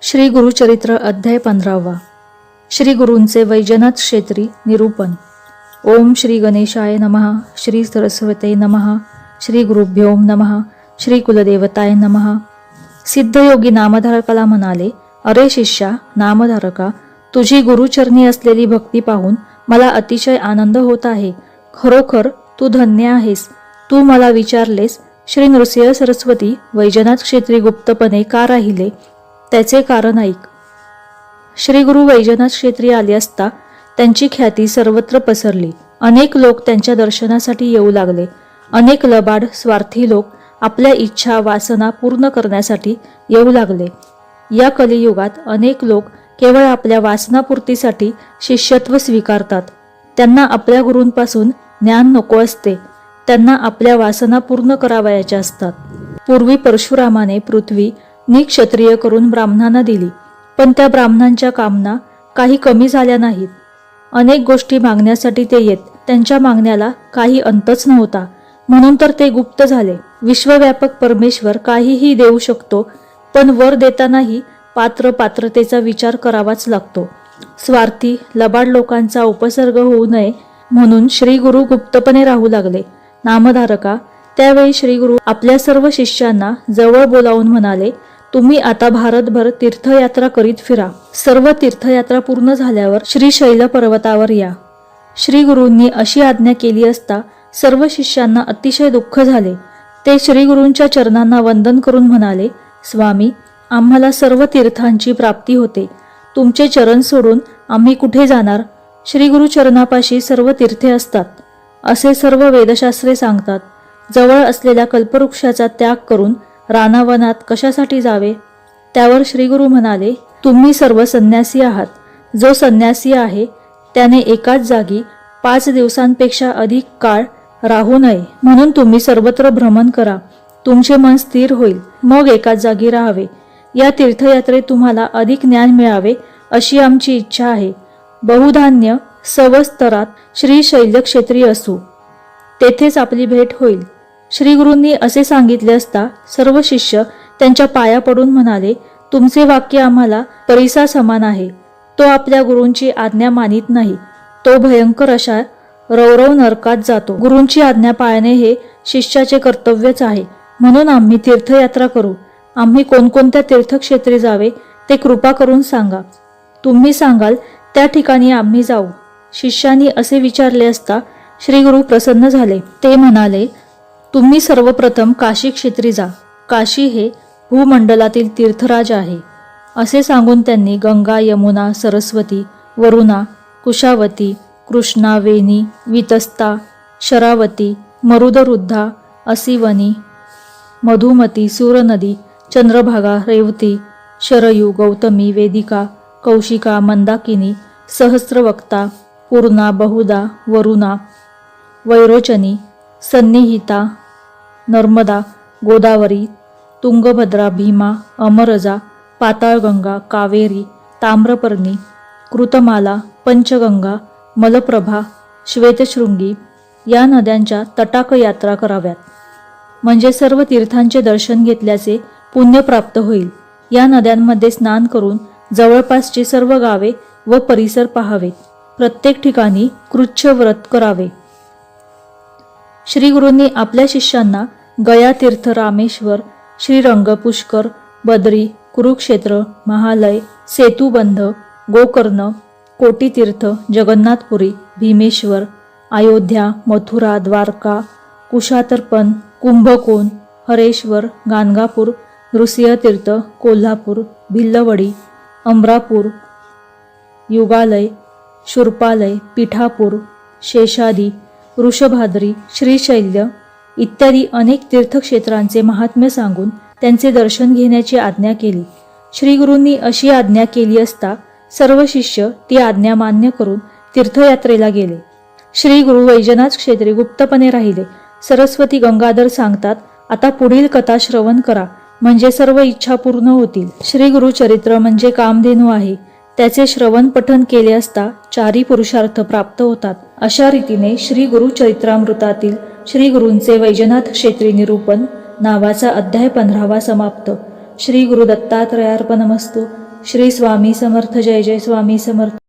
श्री गुरुचरित्र अध्याय 15वा. श्री गुरूंचे वैजनाथ क्षेत्री निरूपण. ओम श्री गणेशाय नमः. श्री सरस्वते नमः. श्री गुरुभ्यो नमः. श्री कुलदेवताय नमः. सिद्धयोगी नामधारकाला म्हणाले, अरे शिष्या नामधारका, तुझी गुरुचरणी असलेली भक्ती पाहून मला अतिशय आनंद होत आहे. खरोखर तू धन्य आहेस. तू मला विचारलेस, श्री नृसिंह सरस्वती वैजनाथ क्षेत्री गुप्तपणे का राहिले, त्याचे कारण ऐक. श्री गुरु वैजनाथ क्षेत्री आले असता त्यांची ख्याती सर्वत्र पसरली. अनेक लोक त्यांच्या दर्शनासाठी येऊ लागले. अनेक लबाड स्वार्थी लोक आपल्या इच्छा वासना पूर्ण करण्यासाठी येऊ लागले. या कलियुगात अनेक लोक केवळ आपल्या वासनापूर्तीसाठी शिष्यत्व स्वीकारतात. त्यांना आपल्या गुरूंपासून ज्ञान नको असते. त्यांना आपल्या वासना पूर्ण करावयाच्या असतात. पूर्वी परशुरामाने पृथ्वी निक्षत्रिय करून ब्राह्मणांना दिली, पण त्या ब्राह्मणांच्या कामना काही कमी झाल्या नाहीत. अनेक गोष्टी मागण्यासाठी ते येत. त्यांच्या मागण्याला काही अंतच नव्हता, म्हणून तर ते गुप्त झाले. विश्वव्यापक परमेश्वर काहीही देऊ शकतो, पण वर देतानाही पात्रतेचा विचार करावाच लागतो. स्वार्थी लबाड लोकांचा उपसर्ग होऊ नये म्हणून श्री गुरु गुप्तपणे राहू लागले. नामधारका, त्यावेळी श्री गुरु आपल्या सर्व शिष्यांना जवळ बोलावून म्हणाले, तुम्ही आता भारतभर तीर्थयात्रा करीत फिरा. सर्व तीर्थयात्रा पूर्ण झाल्यावर श्रीशैल पर्वतावर या. श्री गुरूंनी अशी आज्ञा केली असता सर्व शिष्यांना अतिशय दुःख झाले. ते श्री गुरूंच्या चरणांना वंदन करून म्हणाले, स्वामी, आम्हाला सर्व तीर्थांची प्राप्ती होते. तुमचे चरण सोडून आम्ही कुठे जाणार? श्री गुरु चरणापाशी सर्व तीर्थे असतात असे सर्व वेदशास्त्रे सांगतात. जवळ असलेल्या कल्पवृक्षाचा त्याग करून रानावनात कशासाठी जावे? त्यावर श्री गुरु म्हणाले, तुम्ही सर्व संन्यासी आहात. जो संन्यासी आहे त्याने एकाच जागी 5 दिवसांपेक्षा अधिक काळ राहू नये. म्हणून तुम्ही सर्वत्र भ्रमण करा. तुमचे मन स्थिर होईल. मग एकाच जागी राहावे. या तीर्थयात्रेत तुम्हाला अधिक ज्ञान मिळावे अशी आमची इच्छा आहे. बहुधान्य सवस्तरात श्री शैलक्षेत्री असू. तेथेच आपली भेट होईल. श्री गुरूंनी असे सांगितले असता सर्व शिष्य त्यांच्या पाया पडून म्हणाले, तुमचे वाक्य आम्हाला परिसा समान आहे. तो आपल्या गुरूंची आज्ञा मानित नाही. तो भयंकर अशा रौरव नरकात जातो. गुरूंची आज्ञा पाळणे हे शिष्याचे कर्तव्यच आहे. म्हणून आम्ही तीर्थयात्रा करू. आम्ही कोणकोणत्या तीर्थक्षेत्री जावे ते कृपा करून सांगा. तुम्ही सांगाल त्या ठिकाणी आम्ही जाऊ. शिष्यांनी असे विचारले असता श्री गुरु प्रसन्न झाले. ते म्हणाले, तुम्ही सर्वप्रथम काशी क्षेत्री जा. काशी हे भूमंडलातील तीर्थराज आहे. असे सांगून त्यांनी गंगा, यमुना, सरस्वती, वरुणा, कुशावती, कृष्णा, वेणी, वितस्ता, शरावती, मरुदरुद्धा, असिवनी, मधुमती, सूरनदी, चंद्रभागा, रेवती, शरयू, गौतमी, वेदिका, कौशिका, मंदाकिनी, सहस्रवक्ता, पूर्णा, बहुदा, वरुणा, वैरोचनी, सन्निहिता, नर्मदा, गोदावरी, तुंगभद्रा, भीमा, अमरजा, पाताळगंगा, कावेरी, ताम्रपर्णी, कृतमाला, पंचगंगा, मलप्रभा, श्वेतशृंगी या नद्यांच्या तटाक यात्रा कराव्यात. म्हणजे सर्व तीर्थांचे दर्शन घेतल्याचे पुण्य प्राप्त होईल. या नद्यांमध्ये स्नान करून जवळपासची सर्व गावे व परिसर पाहावेत. प्रत्येक ठिकाणी कृच्छ व्रत करावे. श्री गुरूंनी आपल्या शिष्यांना गया तीर्थ, रामेश्वर, श्रीरंग, पुष्कर, बद्री, कुरुक्षेत्र, महालय, सेतुबंध, गोकर्ण, कोटीतीर्थ, जगन्नाथपुरी, भीमेश्वर, अयोध्या, मथुरा, द्वारका, कुशातर्पण, कुंभकोण, हरेश्वर, गाणगापूर, नृसिंहतीर्थ, कोल्हापूर, भिल्लवडी, अमरापूर, युगालय, शूर्पालय, पिठापूर, शेषादी, वृषभाद्री, श्रीशैल्य इत्यादी अनेक तीर्थक्षेत्रांचे महात्म्य सांगून त्यांचे दर्शन घेण्याची आज्ञा केली. श्री गुरूंनी अशी आज्ञा केली असता सर्व शिष्य ती आज्ञा मान्य करून तीर्थयात्रेला गेले. श्री गुरु वैजनाथ क्षेत्री गुप्तपणे राहिले. सरस्वती गंगाधर सांगतात, आता पुढील कथा श्रवण करा, म्हणजे सर्व इच्छा पूर्ण होतील. श्री गुरु चरित्र म्हणजे कामधेनू आहे. त्याचे श्रवण पठन केले असता 4 पुरुषार्थ प्राप्त होतात. अशा रीतीने श्री गुरु चरित्रामृतातील श्री गुरूंचे वैजनाथ क्षेत्री निरूपण नावाचा अध्याय 15वा समाप्त. श्री गुरु दत्तात्रयार्पणमस्तु. श्री स्वामी समर्थ. जय जय स्वामी समर्थ.